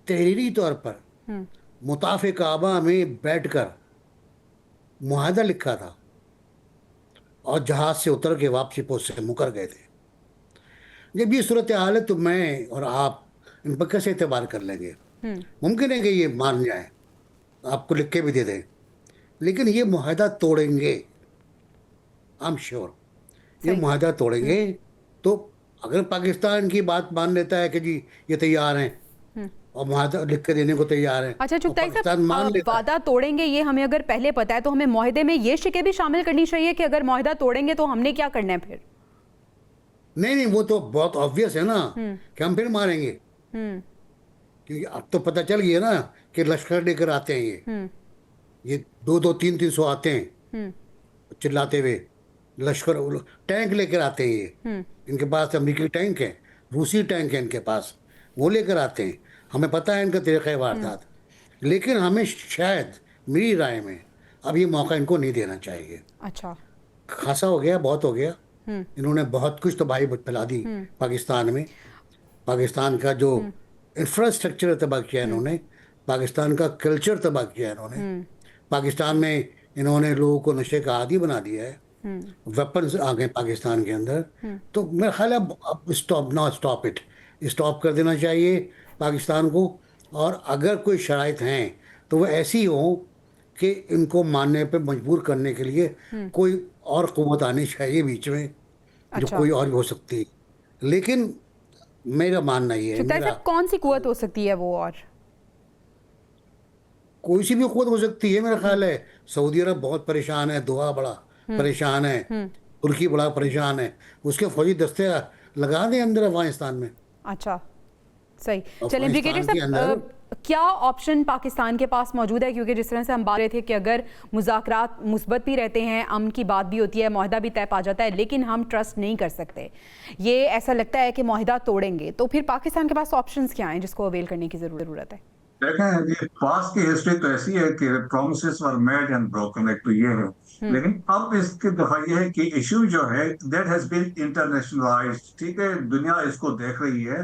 तहरीरी तौर पर मुताफ़े काबा में बैठकर मुआहदा लिखा था और जहाज से उतर के वापसी पोस्ट से मुकर गए थे। जब ये सूरत हाल है तो मैं और आप इन पर कैसे एतबार कर लेंगे? मुमकिन है कि ये मान जाए, आपको लिख के भी दे दें, लेकिन ये मुआहदा तोड़ेंगे, आई एम श्योर ये मुआहदा तोड़ेंगे। तो अगर पाकिस्तान की बात मान लेता है कि जी ये तैयार हैं और मुआहदा लिख के देने को तैयार हैं,
अच्छा चुगताई साहब, वादा तोड़ेंगे ये हमें अगर पहले पता है तो हमें मुआहदे में ये शिकें भी शामिल करनी चाहिए कि अगर मुआहदा तोड़ेंगे तो हमने क्या करना है फिर?
नहीं, वो तो बहुत ऑब्वियस है ना कि हम फिर मारेंगे, क्योंकि अब तो पता चल गया ना कि लश्कर लेकर आते हैं ये 200-300 आते हैं चिल्लाते हुए, लश्कर टैंक लेकर आते हैं ये, इनके पास अमेरिकी टैंक है, रूसी टैंक है इनके पास, वो लेकर आते हैं। हमें पता है इनका तरीक़ा वारदात, लेकिन हमें शायद मेरी राय में अब ये मौका इनको नहीं देना चाहिए।
अच्छा,
खासा हो गया, बहुत हो गया, इन्होंने बहुत कुछ तबाही फैला दी पाकिस्तान में। पाकिस्तान का जो इंफ्रास्ट्रक्चर तबाह किया इन्होंने, पाकिस्तान का कल्चर तबाह किया इन्होंने। पाकिस्तान में इन्होंने लोगों को नशे का आदी बना दिया है, वेपन्स आ गए पाकिस्तान के अंदर। तो मेरा ख्याल है अब स्टॉप इट, स्टॉप कर देना चाहिए पाकिस्तान को। और अगर कोई शराइत हैं तो वो ऐसी हो कि इनको मानने पे मजबूर करने के लिए कोई और क़ुव्वत आनी चाहिए बीच में, जो
अच्छा,
कोई और भी हो सकती है। लेकिन मेरा मानना ये है,
चुगताई साहब, कौन सी कुव्वत हो सकती है वो? और
कोई सी भी कुव्वत हो सकती है मेरा ख्याल है। सऊदी अरब बहुत परेशान है, दोहा बड़ा परेशान है, तुर्की बड़ा परेशान है। उसके फौजी दस्ते लगा दें अंदर अफगानिस्तान में।
अच्छा, सही। चलिए
अफगानिस्तान
ब्रिगेडियर
के अंदर
साहब, क्या ऑप्शन पाकिस्तान के पास मौजूद है? क्योंकि जिस तरह से हम बात रहे थे कि अगर मुज़ाकरात मुस्बत भी रहते हैं, अमन की बात भी होती है, माहिदा भी तय पा जाता है, लेकिन हम ट्रस्ट नहीं कर सकते, ये ऐसा लगता है कि माहिदा तोड़ेंगे, तो फिर पाकिस्तान के पास ऑप्शंस क्या हैं जिसको अवेल करने की ज़रूरत है?
देखें, ये पास की हिस्ट्री तो ऐसी है कि promises were made and broken, एक तो ये है। लेकिन अब इसकी दफा ये है कि इश्यू जो है दैट हैज बीन इंटरनेशनलाइज्ड, ठीक है, दुनिया इसको देख रही है।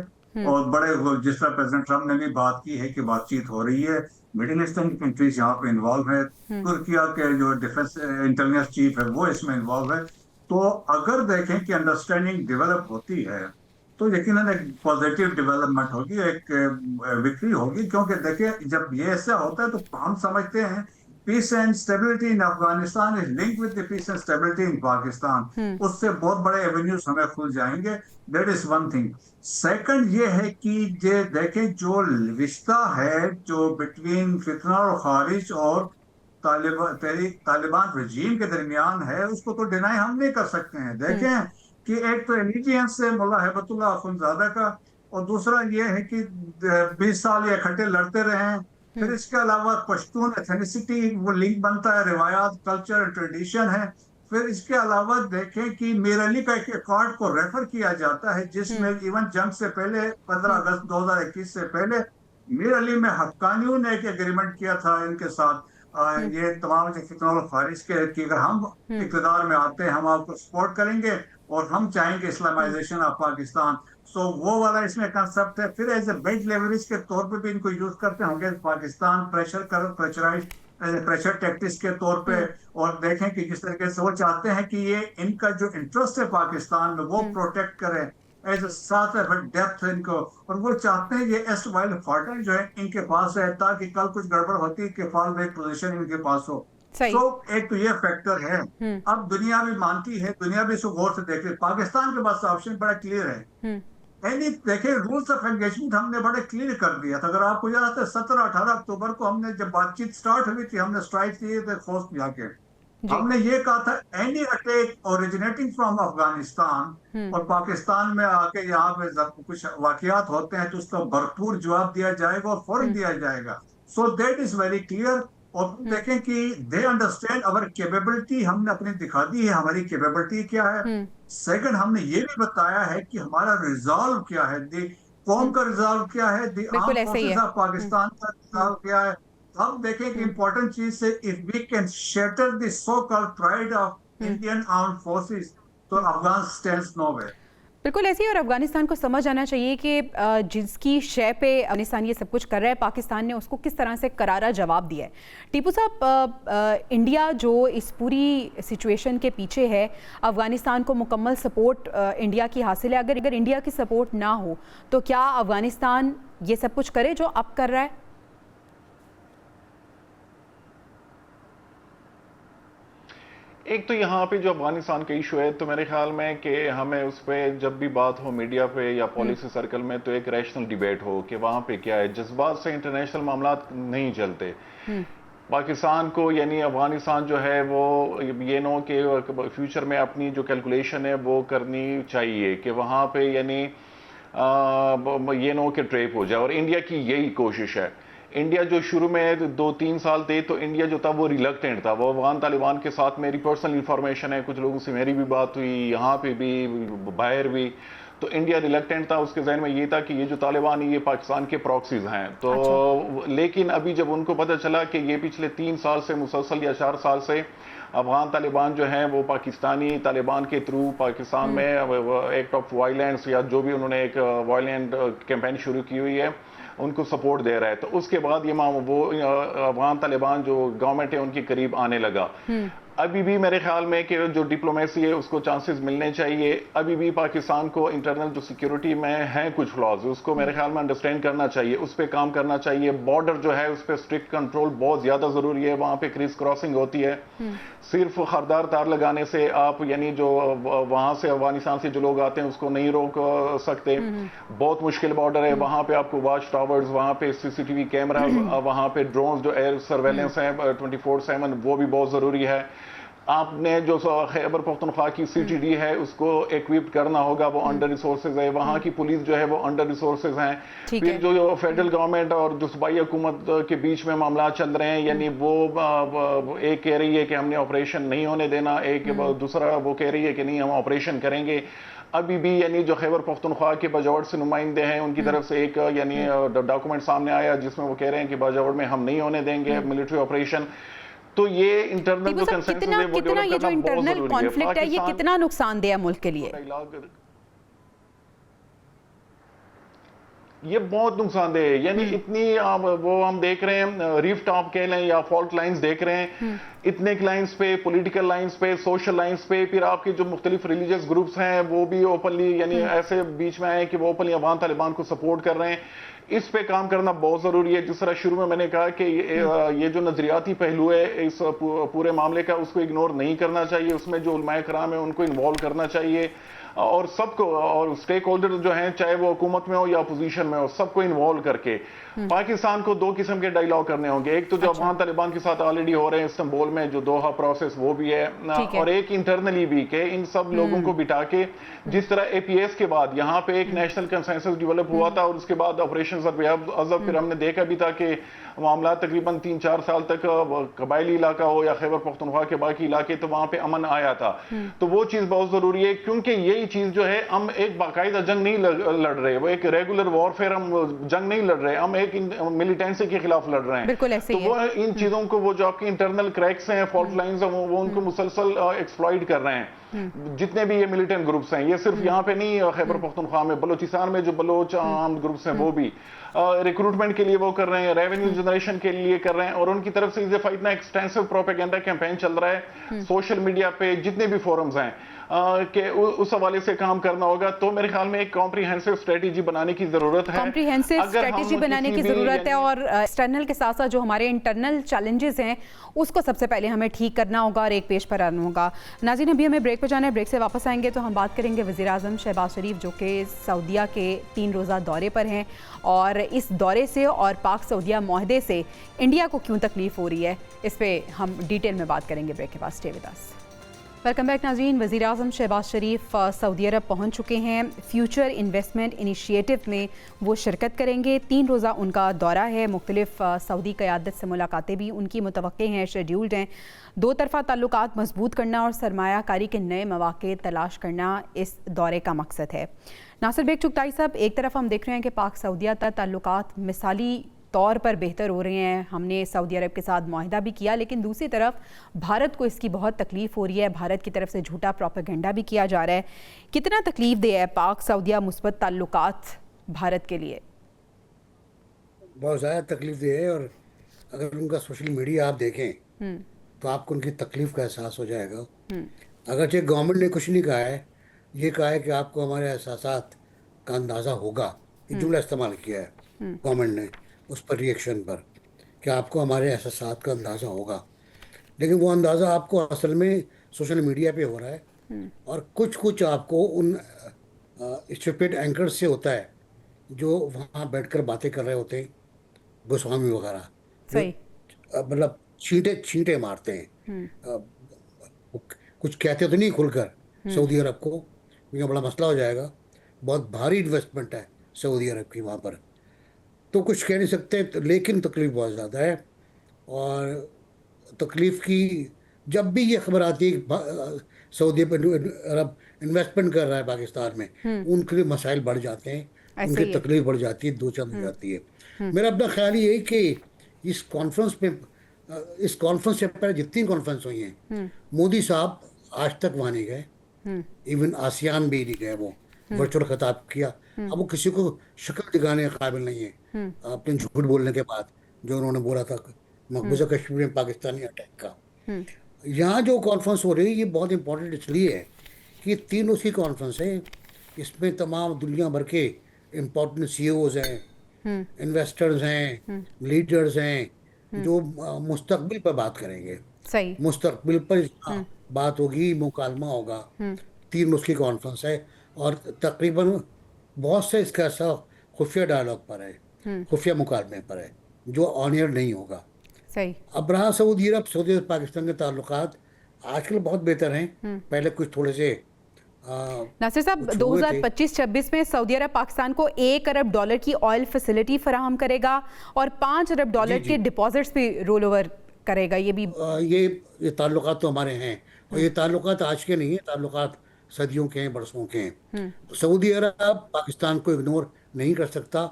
और बड़े जिस तरह प्रेसिडेंट ट्रम्प ने भी बात की है कि बातचीत हो रही है, मिडिल ईस्टर्न कंट्रीज यहाँ पे इन्वॉल्व है, तुर्किया के जो डिफेंस इंटेलिजेंस चीफ है वो इसमें इन्वॉल्व है। तो अगर देखें कि अंडरस्टैंडिंग डेवलप होती है तो यकीनन एक पॉजिटिव डेवलपमेंट होगी, एक विक्ट्री होगी। क्योंकि देखिए, जब ये ऐसा होता है तो हम समझते हैं peace and stability in Afghanistan is link with the peace and stability in Pakistan. उससे बहुत बड़े एवेन्यूज हमें खुल जाएंगे। That is one thing. Second ये है कि ये देखें, जो रिश्ता है जो बिटवीन फितना और खारिज और तालिबान रजीम के दरमियान है, उसको तो डिनाई हम नहीं कर सकते हैं। देखें कि एक तो एलिजियंस है मुल्ला हैबतुल्लाह अखुंज़ादा का, और दूसरा ये है कि 20 साल ये इकट्ठे लड़ते रहे हैं। फिर इसके अलावा पश्तून एथेनिसिटी वो लिंक बनता है, रिवायात, कल्चर, ट्रेडिशन है। फिर इसके अलावा देखें कि मीर अली का एक अकॉर्ड को रेफर किया जाता है, जिसमें इवन जंग से पहले 15 अगस्त 2021 से पहले मीर अली में हक्कानियों ने एक एग्रीमेंट किया था इनके साथ, ये तमाम फितना और खारिज के, कि अगर हम इक़्तिदार में आते हैं हम आपको सपोर्ट करेंगे और हम चाहेंगे इस्लामाइजेशन ऑफ पाकिस्तान। सो वो वाला इसमें कंसेप्ट है। फिर एज ए बेड लेवरेज के तौर पे भी इनको यूज करते होंगे पाकिस्तान प्रेशर टैक्टिक्स के तौर पे। और देखें कि जिस तरीके से वो चाहते हैं कि ये इनका जो इंटरेस्ट है पाकिस्तान में वो प्रोटेक्ट करे, एज साथ डेप्थ है इनको। और वो चाहते हैं ये एस्ट वाइल फार्टन जो है इनके पास है, ताकि कल कुछ गड़बड़ होती है कि फॉल बैक पोजीशन इनके पास हो। तो एक तो ये फैक्टर है। अब दुनिया भी मानती है, दुनिया भी इसको गौर से देख रही है। पाकिस्तान के पास ऑप्शन बड़ा क्लियर है। देखिए, रूल्स ऑफ एंगेजमेंट हमने बड़े क्लियर कर दिया था। अगर आपको याद है 17-18 अक्टूबर को हमने जब बातचीत स्टार्ट हुई थी, हमने स्ट्राइक किए थे खोस्त में जाके। हमने ये कहा था any attack originating from Afghanistan और पाकिस्तान में आके यहाँ पे कुछ वाकयात होते हैं तो उसका भरपूर जवाब दिया जाएगा और फौरन दिया जाएगा। So that is very clear. और देखें कि दे अंडरस्टैंड अवर कैपेबिलिटी, हमने अपनी दिखा दी है हमारी कैपेबिलिटी क्या है। सेकंड, हमने ये भी बताया है कि हमारा रिजॉल्व क्या है, कौम का रिजॉल्व क्या है, पाकिस्तान का रिजॉल्व क्या है। अब देखें कि इंपॉर्टेंट चीज से if we can shatter the so called pride of Indian armed forces, तो अफगान स्टैंड्स नोवेयर।
बिल्कुल ऐसे ही। और अफगानिस्तान को समझ आना चाहिए कि जिसकी शय पे अफगानिस्तान ये सब कुछ कर रहा है, पाकिस्तान ने उसको किस तरह से करारा जवाब दिया है। टीपू साहब, इंडिया जो इस पूरी सिचुएशन के पीछे है, अफगानिस्तान को मुकम्मल सपोर्ट इंडिया की हासिल है। अगर इंडिया की सपोर्ट ना हो तो क्या अफगानिस्तान ये सब कुछ करे जो अब कर रहा है?
एक तो यहाँ पे जो अफगानिस्तान का इशू है, तो मेरे ख्याल में कि हमें उस पर जब भी बात हो मीडिया पे या पॉलिसी सर्कल में, तो एक रैशनल डिबेट हो कि वहाँ पे क्या है। जज्बात से इंटरनेशनल मामला नहीं चलते। पाकिस्तान को यानी अफगानिस्तान जो है वो ये नो कि फ्यूचर में अपनी जो कैलकुलेशन है वो करनी चाहिए कि वहाँ पे यानी ये नो कि ट्रेप हो जाए। और इंडिया की यही कोशिश है। इंडिया जो शुरू में 2-3 साल थे तो इंडिया जो था वो रिलक्टेंट था। वो अफगान तालिबान के साथ, मेरी पर्सनल इंफॉर्मेशन है, कुछ लोगों से मेरी भी बात हुई, यहाँ पे भी बाहर भी, तो इंडिया रिलक्टेंट था। उसके जहन में ये था कि ये जो तालिबान ये पाकिस्तान के प्रॉक्सीज हैं। तो लेकिन अभी जब उनको पता चला कि ये पिछले 3 साल से मुसलसल या 4 साल से अफगान तालिबान जो हैं वो पाकिस्तानी तालिबान के थ्रू पाकिस्तान में एक्ट ऑफ वायलेंस या जो भी उन्होंने एक वायलेंट कैंपेन शुरू की हुई है, उनको सपोर्ट दे रहा है, तो उसके बाद ये वो अफगान तालिबान जो गवर्नमेंट है उनके करीब आने लगा। अभी भी मेरे ख्याल में कि जो डिप्लोमेसी है उसको चांसेस मिलने चाहिए। अभी भी पाकिस्तान को इंटरनल जो सिक्योरिटी में है कुछ फ्लॉज, उसको मेरे ख्याल में अंडरस्टैंड करना चाहिए, उस पर काम करना चाहिए। बॉर्डर जो है उस पर स्ट्रिक्ट कंट्रोल बहुत ज्यादा जरूरी है। वहां पे क्रिस क्रॉसिंग होती है, सिर्फ खरदार तार लगाने से आप यानी जो वहां से अफगानिस्तान से जो लोग आते हैं उसको नहीं रोक सकते। बहुत मुश्किल बॉर्डर है। वहां पे आपको वॉच टावर्स, वहां पे सीसीटीवी कैमरा, वहां पे ड्रोन जो एयर सर्वेलेंस है 24/7 वो भी बहुत जरूरी है। आपने जो खैबर पख्तूनख्वा की सीटीडी है उसको इक्विप करना होगा, वो अंडर रिसोर्सेज है। वहां की पुलिस जो है वो अंडर रिसोर्सेज हैं। फिर जो फेडरल गवर्नमेंट और जो सूबाई हुकूमत के बीच में मामला चल रहे हैं, यानी वो एक कह रही है कि हमने ऑपरेशन नहीं होने देना, एक दूसरा वो कह रही है कि नहीं हम ऑपरेशन करेंगे। अभी भी यानी जो खैबर पख्तूनख्वा के बाजावर से नुमाइंदे हैं उनकी तरफ से एक यानी डॉक्यूमेंट सामने आया जिसमें वो कह रहे हैं कि बाजावर में हम नहीं होने देंगे मिलिट्री ऑपरेशन। तो ये इंटरनल जो कंसेंसस है वो
कितना ये जो इंटरनल कॉन्फ्लिक्ट है ये कितना नुकसानदेह है मुल्क के लिए?
ये बहुत नुकसानदेह है। यानी इतनी वो हम देख रहे हैं, रिफ्ट आप कह लें या फॉल्ट लाइंस देख रहे हैं, इतने लाइंस पे, पॉलिटिकल लाइंस पे, सोशल लाइंस पे, फिर आपके जो मुख्तलिफ रिलीजियस ग्रुप्स हैं वो भी ओपनली यानी ऐसे बीच में आए कि वो ओपनली अफगान तालिबान को सपोर्ट कर रहे हैं। इस पे काम करना बहुत जरूरी है। जिस तरह शुरू में मैंने कहा कि ये जो नजरियाती पहलू है इस पूरे मामले का, उसको इग्नोर नहीं करना चाहिए। उसमें जो उलमाए कराम है उनको इन्वॉल्व करना चाहिए और सबको, और स्टेक होल्डर जो हैं चाहे वो हुकूमत में हो या अपोजिशन में हो, सबको इन्वॉल्व करके पाकिस्तान को दो किस्म के डायलॉग करने होंगे। एक तो जो अफगान तालिबान के साथ ऑलरेडी हो रहे हैं इस्तांबुल में जो दोहा प्रोसेस वो भी है, और एक इंटरनली भी के इन सब लोगों को बिठा के, जिस तरह एपीएस के बाद यहाँ पे एक नेशनल कंसेंसस डेवलप हुआ था और उसके बाद ऑपरेशन अजब फिर हमने देखा भी था कि मामला तकरीबन 3-4 साल तक कबायली इलाका हो या खैबर पख्तूनख्वा के बाकी इलाके, तो वहां पे अमन आया था। तो वो चीज बहुत जरूरी है, क्योंकि यही चीज जो है हम एक बाकायदा जंग नहीं लड़ रहे, वो एक रेगुलर वॉरफेयर हम जंग नहीं लड़ रहे, हम एक मिलिटेंसी के खिलाफ लड़ रहे हैं। तो वो इन चीजों को, वो जो आपकी इंटरनल क्रैक्स हैं, फॉल्ट लाइंस हैं, वो उनको मुसलसल एक्सप्लॉइट कर रहे हैं जितने भी ये मिलिटेंट ग्रुप्स हैं। ये सिर्फ यहाँ पे नहीं, खैबर पख्तूनख्वा में, बलोचिस्तान में जो बलोच आर्म्ड ग्रुप्स हैं वो भी रिक्रूटमेंट के लिए वो कर रहे हैं, रेवेन्यू जनरेशन के लिए कर रहे हैं, और उनकी तरफ से इतना एक्सटेंसिव प्रोपेगेंडा कैंपेन चल रहा है सोशल मीडिया पे, जितने भी फोरम्स हैं कि उस हवाले से काम करना होगा। तो मेरे ख्याल में एक कॉम्प्रिहेंसिव स्ट्रेटेजी बनाने की जरूरत है,
कॉम्प्रिहेंसिव स्ट्रेटेजी बनाने की जरूरत है, और एक्सटर्नल के साथ साथ जो हमारे इंटरनल चैलेंजेस हैं उसको सबसे पहले हमें ठीक करना होगा और एक पेश पर आना होगा। नाज़रीन, अभी हमें ब्रेक पर जाना है, ब्रेक से वापस आएंगे तो हम बात करेंगे वज़ीर आज़म शहबाज शरीफ जो कि सऊदीया के 3 रोज़ा दौरे पर हैं, और इस दौरे से और पाक सऊदीया मुआहदे से इंडिया को क्यों तकलीफ हो रही है, इस पर हम डिटेल में बात करेंगे ब्रेक के बाद। Stay with us. Welcome back नाज़रीन। वज़ीर आज़म शहबाज शरीफ सऊदी अरब पहुँच चुके हैं। फ्यूचर इन्वेस्टमेंट इनिशिएटिव में वो शिरकत करेंगे। 3 रोज़ा उनका दौरा है, मुख्तलिफ सऊदी क़यादत से मुलाकातें भी उनकी मुतवक्के हैं, शेड्यूल्ड हैं। 2 तरफ़ा ताल्लुकात मजबूत करना और सरमायाकारी के नए मौक़े तलाश करना इस दौरे का मकसद है। नासिर बेग चुगताई साहब, एक तरफ हम देख रहे हैं कि पाक सऊदीया ताल्लुकात मिसाली तौर पर बेहतर हो रहे हैं, हमने सऊदी अरब के साथ मुआहिदा भी किया, लेकिन दूसरी तरफ भारत को इसकी बहुत तकलीफ हो रही है, भारत की तरफ से झूठा प्रोपेगेंडा भी किया जा रहा है। कितना तकलीफ दे है पाक सऊदीया मुस्बत ताल्लुकात भारत के लिए?
बहुत ज़्यादा तकलीफ दे है, और अगर उनका सोशल मीडिया आप देखें तो आपको उनकी तकलीफ का एहसास हो जाएगा। अगरचे गवर्नमेंट ने कुछ नहीं कहा है, ये कहा है कि आपको हमारे एहसासात का अंदाज़ा होगा, ये जुमला इस्तेमाल किया है गवर्नमेंट ने उस पर रिएक्शन पर, कि आपको हमारे एहसासात का अंदाज़ा होगा। लेकिन वो अंदाज़ा आपको असल में सोशल मीडिया पे हो रहा है, और कुछ आपको उन स्टूपिड एंकर्स से होता है जो वहाँ बैठकर बातें कर रहे होते हैं, गोस्वामी वगैरह, मतलब छींटे मारते हैं। कुछ कहते तो नहीं खुलकर सऊदी अरब को, क्योंकि बड़ा मसला हो जाएगा, बहुत भारी इन्वेस्टमेंट है सऊदी अरब की वहाँ पर, तो कुछ कह नहीं सकते। लेकिन तकलीफ बहुत ज़्यादा है, और तकलीफ़ की जब भी ये खबर आती है कि सऊदी अरब इन्वेस्टमेंट कर रहा है पाकिस्तान में, उनके लिए मसाइल बढ़ जाते हैं, उनकी तकलीफ बढ़ जाती है, दो चंद हो जाती है। मेरा अपना ख्याल ये है कि इस कॉन्फ्रेंस से पहले जितनी कॉन्फ्रेंस हुई हैं, मोदी साहब आज तक वहाँ नहीं गए, इवन आसियान भी नहीं गए, वो वर्चुअल खिताब किया अब वो किसी को शक्ल दिखाने के काबिल नहीं है अपने झूठ बोलने के बाद, जो उन्होंने बोला था मकबूजा कश्मीर में पाकिस्तानी अटैक का। यहाँ जो कॉन्फ्रेंस हो रही है ये बहुत इंपॉर्टेंट इसलिए है कि 3 रोज़ की कॉन्फ्रेंस है। इसमें तमाम दुनिया भर के इम्पोर्टेंट CEOs हैं, इन्वेस्टर्स हैं, लीडर्स हैं, जो मुस्तकबिल पर बात करेंगे।
सही।
मुस्तकबिल पर बात होगी, मुकालमा होगा। 3 रोज़ की कॉन्फ्रेंस है और तकरीबन बहुत से इसका ऐसा खुफिया डायलॉग पर है, खुफिया मुकालमे पर है, जो ऑन एयर नहीं होगा।
सही।
अब रहा सऊदी अरब, सऊदी अरब पाकिस्तान के ताल्लुकात आजकल बहुत बेहतर हैं। पहले कुछ थोड़े से
नासिर साहब,
कुछ हुए थे।
2025-26 में सऊदी अरब पाकिस्तान को $1 अरब की ऑयल फैसिलिटी फराहम करेगा और $5 अरब के डिपॉजिट्स भी रोल ओवर करेगा। ये भी
ये ताल्लुकात तो हमारे हैं और ये ताल्लुकात आज के नहीं है, ताल्लुकात सदियों के हैं, बरसों के हैं। तो सऊदी अरब पाकिस्तान को इग्नोर नहीं कर सकता।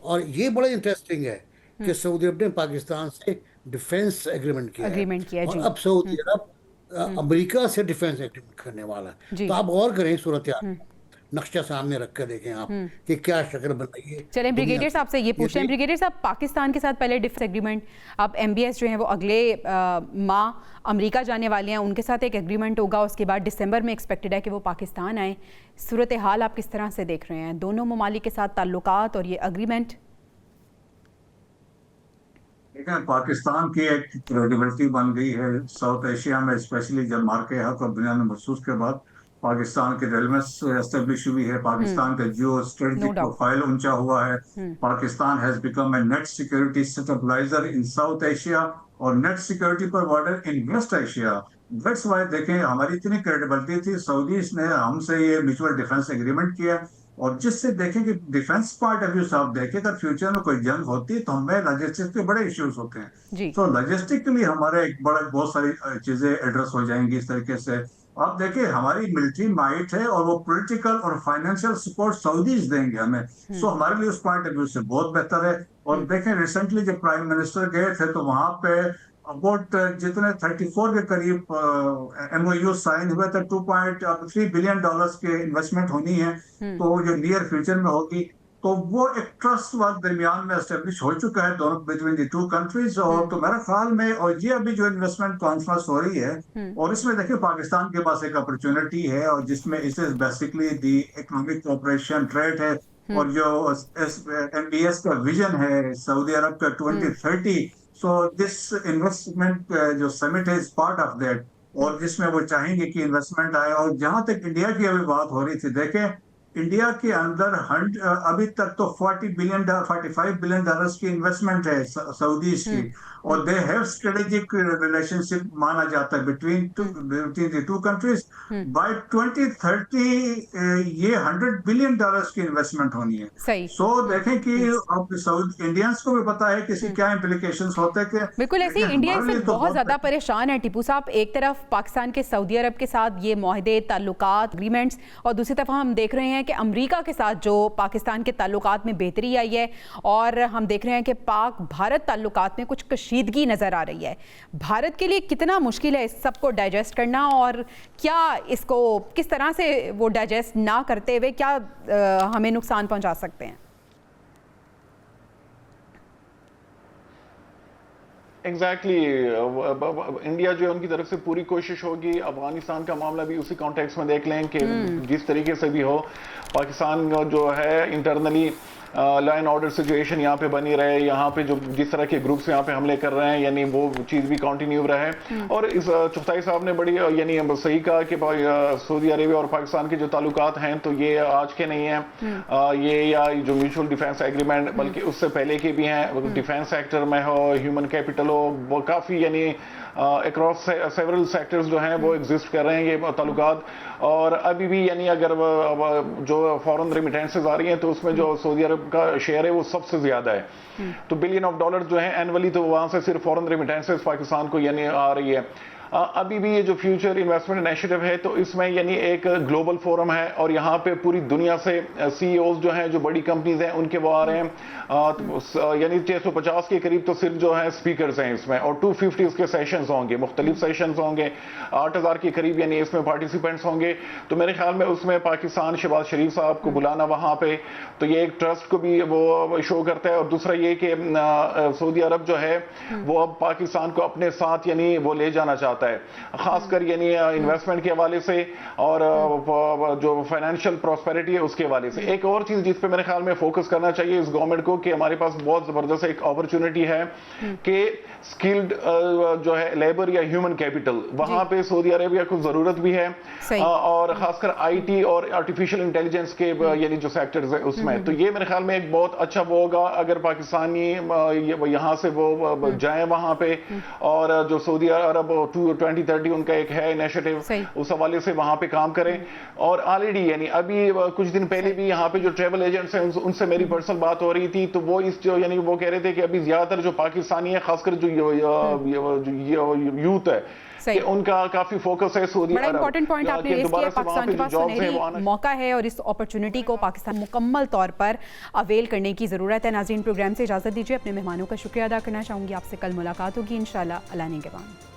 और ये बड़ा इंटरेस्टिंग है कि सऊदी अरब ने पाकिस्तान से डिफेंस एग्रीमेंट किया है और
जी।
अब सऊदी अरब अमेरिका से डिफेंस एग्रीमेंट करने वाला है। तो आप गौर करें, सूरत नक्शा सामने रख कर देखें आप कि क्या शक्ल बन रही है।
चलें ब्रिगेडियर साहब से ये पूछते हैं। ब्रिगेडियर साहब, पाकिस्तान के साथ पहले डिफेंस एग्रीमेंट, अब MBS जो है वो अगले माह अमेरिका जाने वाले हैं, उनके साथ एक एग्रीमेंट होगा, उसके बाद दिसंबर में एक्सपेक्टेड है कि वो पाकिस्तान आए। सूरत हाल आप किस तरह से देख रहे हैं दोनों ममालिक के साथ ताल्लुकात और ये एग्रीमेंट?
पाकिस्तान की एक क्रेडिबिलिटी बन गई है साउथ एशिया में, स्पेशली जब मार्के हक और बुनियाद महसूस के बाद पाकिस्तान की रेलेवेंस एस्टेब्लिश हुई है। पाकिस्तान का जियो स्ट्रेटेजिक प्रोफाइल ऊंचा हुआ है। Pakistan has become a net security stabiliser in South Asia और net security provider in West Asia. That's why देखें हमारी इतनी क्रेडिबिलिटी थी, सऊदीज ने हमसे ये म्यूचुअल डिफेंस एग्रीमेंट किया। और जिससे देखें कि डिफेंस पॉइंट ऑफ व्यू से आप देखें अगर फ्यूचर में कोई जंग होती है तो हमें लॉजिस्टिक्स के बड़े इश्यूज होते हैं। तो लॉजिस्टिकली हमारे एक बड़ा बहुत सारी चीजें एड्रेस हो जाएंगी इस तरीके से। आप देखिए हमारी मिलिट्री माइट है और वो पॉलिटिकल और फाइनेंशियल सपोर्ट सऊदीज देंगे हमें। सो हमारे लिए उस पॉइंट ऑफ व्यू से बहुत बेहतर है। और देखें रिसेंटली जब प्राइम मिनिस्टर गए थे तो वहां पे अबाउट जितने 34 के करीब MOU साइन हुए थे, $2.3 बिलियन के इन्वेस्टमेंट होनी है, तो जो नियर फ्यूचर में होगी। तो वो एक ट्रस्ट वर्क दरमियान में एस्टेब्लिश हो चुका है दोनों बिटवीन द 2 कंट्रीज। और तो मेरा ख्याल में और ये अभी जो इन्वेस्टमेंट कॉन्फ्रेंस हो रही है और इसमें देखिए पाकिस्तान के पास एक अपॉर्चुनिटी है और जिसमें इसे basically the economic cooperation trade है और जो MBS का विजन है सऊदी अरब का 2030। सो दिस इन्वेस्टमेंट जो समिट है इज पार्ट ऑफ दैट और जिसमें वो चाहेंगे कि इन्वेस्टमेंट आए। और जहां तक इंडिया की अभी बात हो रही थी, देखें इंडिया के अंदर अभी तक तो $45 बिलियन की इन्वेस्टमेंट है सऊदीज की और दे हैव स्ट्रेटेजिक रिलेशनशिप माना जाता है बिटवीन द 2 कंट्रीज। बाय 2030 ये $100 बिलियन की इन्वेस्टमेंट होनी है। सो देखें कि अब साउथ इंडियंस को भी पता है कि इसके क्या इम्प्लीकेशंस होते हैं।
बिल्कुल ऐसे इंडिया इससे बहुत ज्यादा परेशान है टीपू साहब। एक तरफ पाकिस्तान के सऊदी अरब के साथ ये मुआहदे, ताल्लुकात, एग्रीमेंट्स और दूसरी तरफ हम देख रहे हैं कि अमेरिका के साथ जो पाकिस्तान के ताल्लुकात में बेहतरी आई है और हम देख रहे हैं कि पाक भारत ताल्लुकात में कुछ कशीदगी नजर आ रही है। भारत के लिए कितना मुश्किल है इस सबको डाइजेस्ट करना और क्या इसको किस तरह से वो डाइजेस्ट ना करते हुए क्या हमें नुकसान पहुंचा सकते हैं?
एग्जैक्टली इंडिया जो है उनकी तरफ से पूरी कोशिश होगी। अफगानिस्तान का मामला भी उसी कॉन्टेक्स्ट में देख लें कि जिस तरीके से भी हो पाकिस्तान जो है internally law and order situation यहाँ पे बनी रहे, यहाँ पे जो जिस तरह के ग्रुप्स यहाँ पे हमले कर रहे हैं यानी वो चीज़ भी कंटिन्यू रहे। और इस चुगताई साहब ने बड़ी यानी सही कहा कि सऊदी अरेबिया और पाकिस्तान के जो ताल्लुकात हैं तो ये आज के नहीं हैं, ये या जो म्यूचुअल डिफेंस एग्रीमेंट बल्कि उससे पहले के भी हैं। डिफेंस सेक्टर में हो, ह्यूमन कैपिटल हो, वो काफ़ी यानी अक्रॉस सेवरल सेक्टर्स जो हैं वो एग्जिस्ट कर रहे हैं ये ताल्लुकात। और अभी भी यानी अगर जो फॉरेन रेमिटेंसेस आ रही हैं तो उसमें जो सऊदी अरब का शेयर है वो सबसे ज्यादा है। तो $1 बिलियन जो है एनुअली, तो वहां से सिर्फ फॉरेन रेमिटेंसेस पाकिस्तान को यानी आ रही है। अभी भी ये जो फ्यूचर इन्वेस्टमेंट इनिशिएटिव है तो इसमें यानी एक ग्लोबल फोरम है और यहाँ पे पूरी दुनिया से सीईओज जो हैं, जो बड़ी कंपनीज हैं, उनके वो आ रहे हैं। यानी 650 के करीब तो सिर्फ जो है स्पीकर्स हैं इसमें, और 250 इसके सेशंस होंगे, मुख्तलिफ सेशंस होंगे, 8000 के करीब यानी इसमें पार्टिसिपेंट्स होंगे। तो मेरे ख्याल में उसमें पाकिस्तान शहबाज शरीफ साहब को बुलाना वहाँ पे, तो ये एक ट्रस्ट को भी वो शो करता है। और दूसरा ये कि सऊदी अरब जो है वो अब पाकिस्तान को अपने साथ यानी वो ले जाना चाहता है, खासकर यानी इन्वेस्टमेंट के हवाले से और जो फाइनेंशियल प्रॉस्पेरिटी है उसके हवाले से। एक और चीज जिस पे मेरे ख्याल में फोकस करना चाहिए इस गवर्नमेंट को कि हमारे पास बहुत जबरदस्त एक अपॉर्चुनिटी है कि स्किल्ड जो है लेबर या ह्यूमन कैपिटल वहां पे सऊदी अरेबिया को जरूरत भी है, और खासकर आईटी और आर्टिफिशियल इंटेलिजेंस के यानी जो सेक्टर्स है उसमें। तो ये मेरे ख्याल में एक बहुत अच्छा वो होगा अगर पाकिस्तानी यहाँ से वो जाए वहां पे, और जो सऊदी अरब 2030 उनका एक है इनिशिएटिव, उस हवाले से वहां पे काम करें। और ऑलरेडी यानी अभी कुछ दिन पहले भी यहाँ पे जो ट्रेवल एजेंट्स हैं उनसे मेरी पर्सनल बात हो रही थी, तो वो इस जो यानी वो कह रहे थे कि अभी ज्यादातर जो पाकिस्तानी है, खासकर जो यूथ है, कि उनका काफी फोकस है सऊदी अरब।
बड़ा इंपॉर्टेंट पॉइंट आपने रेज़ किया, पाकिस्तान के पास सुनहरी मौका है और इस अपॉर्चुनिटी को पाकिस्तान मुकम्मल तौर पर अवेल करने की ज़रूरत है। नाज़रीन, प्रोग्राम से इजाज़त दीजिए, अपने मेहमानों का शुक्रिया अदा करना चाहूँगी। आपसे कल मुलाकात होगी इंशाल्लाह। अल्लाह निगहबान।